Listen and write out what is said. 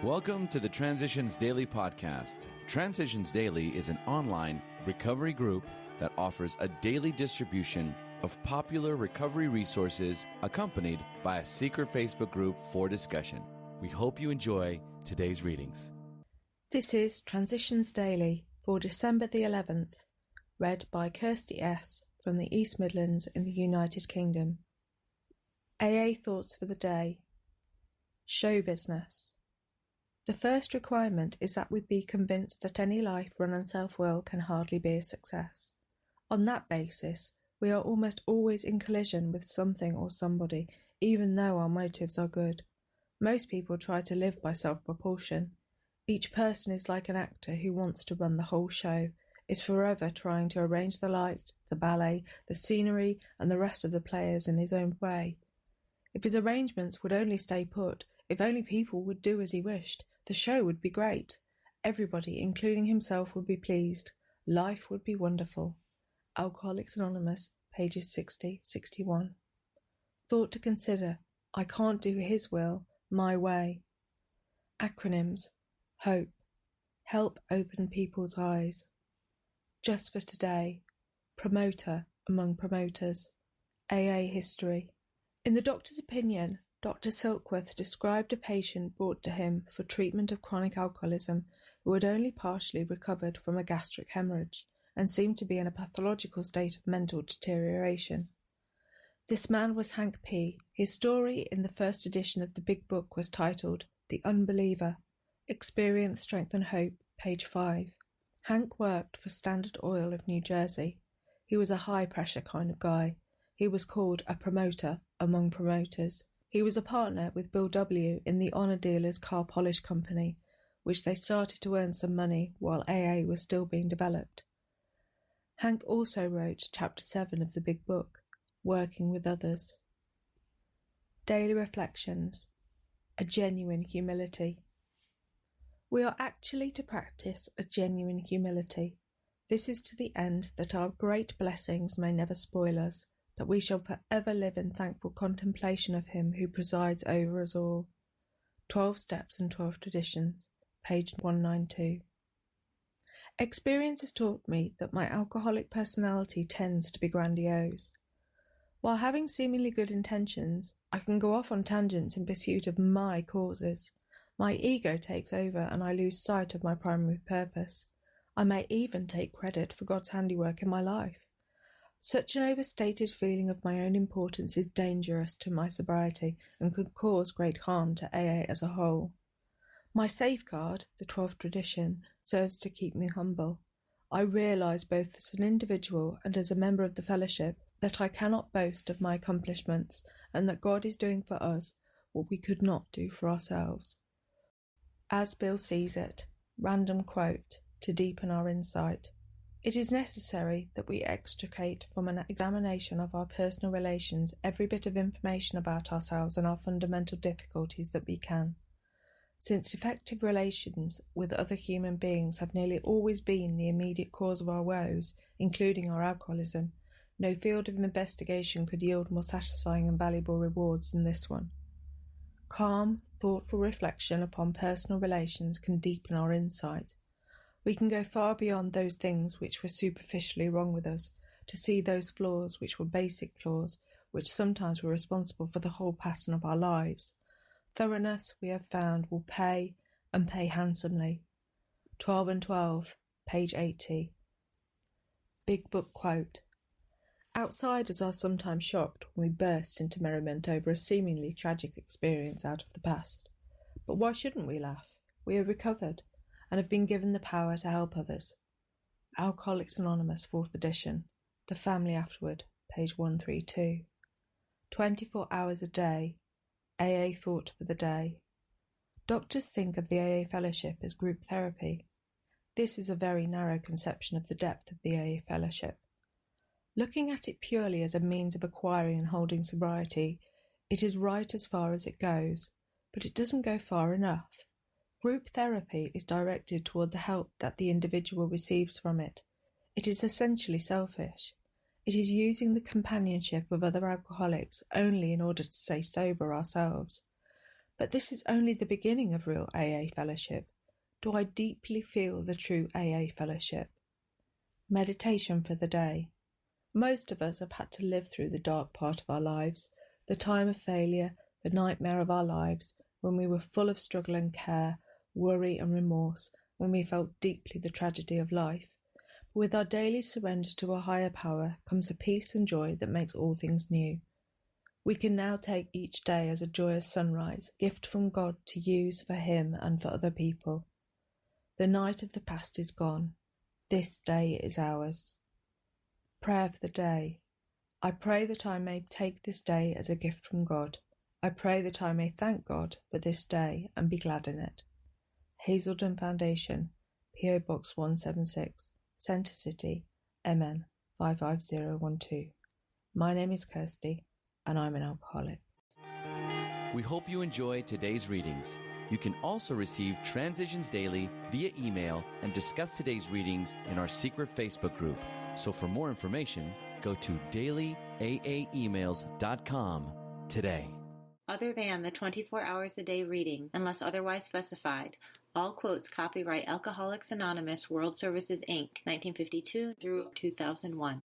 Welcome to the Transitions Daily podcast. Transitions Daily is an online recovery group that offers a daily distribution of popular recovery resources accompanied by a secret Facebook group for discussion. We hope you enjoy today's readings. This is Transitions Daily for December the 11th, read by Kirsty S. from the East Midlands in the United Kingdom. AA Thoughts for the Day. Show business. The first requirement is that we be convinced that any life run on self-will can hardly be a success. On that basis, we are almost always in collision with something or somebody, even though our motives are good. Most people try to live by self-propulsion. Each person is like an actor who wants to run the whole show, is forever trying to arrange the lights, the ballet, the scenery, and the rest of the players in his own way. If his arrangements would only stay put, if only people would do as he wished, the show would be great. Everybody, including himself, would be pleased. Life would be wonderful. Alcoholics Anonymous, pages 60-61. Thought to consider. I can't do his will, my way. Acronyms. HOPE. Help open people's eyes. Just for today. Promoter among promoters. AA history. In the doctor's opinion, Dr. Silkworth described a patient brought to him for treatment of chronic alcoholism who had only partially recovered from a gastric hemorrhage and seemed to be in a pathological state of mental deterioration. This man was Hank P. His story in the first edition of the Big Book was titled The Unbeliever, Experience, Strength and Hope, page 5. Hank worked for Standard Oil of New Jersey. He was a high-pressure kind of guy. He was called a promoter among promoters. He was a partner with Bill W. in the Honor Dealers Car Polish Company, which they started to earn some money while AA was still being developed. Hank also wrote Chapter 7 of the Big Book, Working with Others. Daily Reflections. A genuine humility. We are actually to practice a genuine humility. This is to the end that our great blessings may never spoil us, that we shall forever live in thankful contemplation of him who presides over us all. 12 Steps and 12 Traditions, page 192. Experience has taught me that my alcoholic personality tends to be grandiose. While having seemingly good intentions, I can go off on tangents in pursuit of my causes. My ego takes over and I lose sight of my primary purpose. I may even take credit for God's handiwork in my life. Such an overstated feeling of my own importance is dangerous to my sobriety and could cause great harm to AA as a whole. My safeguard, the 12th tradition, serves to keep me humble. I realise both as an individual and as a member of the fellowship that I cannot boast of my accomplishments and that God is doing for us what we could not do for ourselves. As Bill sees it, random quote, to deepen our insight. It is necessary that we extricate from an examination of our personal relations every bit of information about ourselves and our fundamental difficulties that we can. Since effective relations with other human beings have nearly always been the immediate cause of our woes, including our alcoholism, no field of investigation could yield more satisfying and valuable rewards than this one. Calm, thoughtful reflection upon personal relations can deepen our insight. We can go far beyond those things which were superficially wrong with us, to see those flaws which were basic flaws, which sometimes were responsible for the whole pattern of our lives. Thoroughness, we have found, will pay, and pay handsomely. 12 and 12, page 80. Big Book quote. Outsiders are sometimes shocked when we burst into merriment over a seemingly tragic experience out of the past. But why shouldn't we laugh? We are recovered and have been given the power to help others. Alcoholics Anonymous, 4th edition. The Family Afterward, page 132. 24 hours a day. AA Thought for the Day. Doctors think of the AA Fellowship as group therapy. This is a very narrow conception of the depth of the AA Fellowship. Looking at it purely as a means of acquiring and holding sobriety, it is right as far as it goes, but it doesn't go far enough. Group therapy is directed toward the help that the individual receives from it. It is essentially selfish. It is using the companionship of other alcoholics only in order to stay sober ourselves. But this is only the beginning of real AA fellowship. Do I deeply feel the true AA fellowship? Meditation for the day. Most of us have had to live through the dark part of our lives, the time of failure, the nightmare of our lives, when we were full of struggle and care, worry and remorse, when we felt deeply the tragedy of life. But with our daily surrender to a higher power comes a peace and joy that makes all things new. We can now take each day as a joyous sunrise, gift from God to use for Him and for other people. The night of the past is gone. This day is ours. Prayer for the day. I pray that I may take this day as a gift from God. I pray that I may thank God for this day and be glad in it. Hazelden Foundation, P.O. Box 176, Centre City, MN 55012. My name is Kirsty, and I'm an alcoholic. We hope you enjoyed today's readings. You can also receive Transitions Daily via email and discuss today's readings in our secret Facebook group. So for more information, go to dailyaaemails.com today. Other than the 24 hours a day reading, unless otherwise specified, all quotes copyright Alcoholics Anonymous World Services, Inc., 1952 through 2001.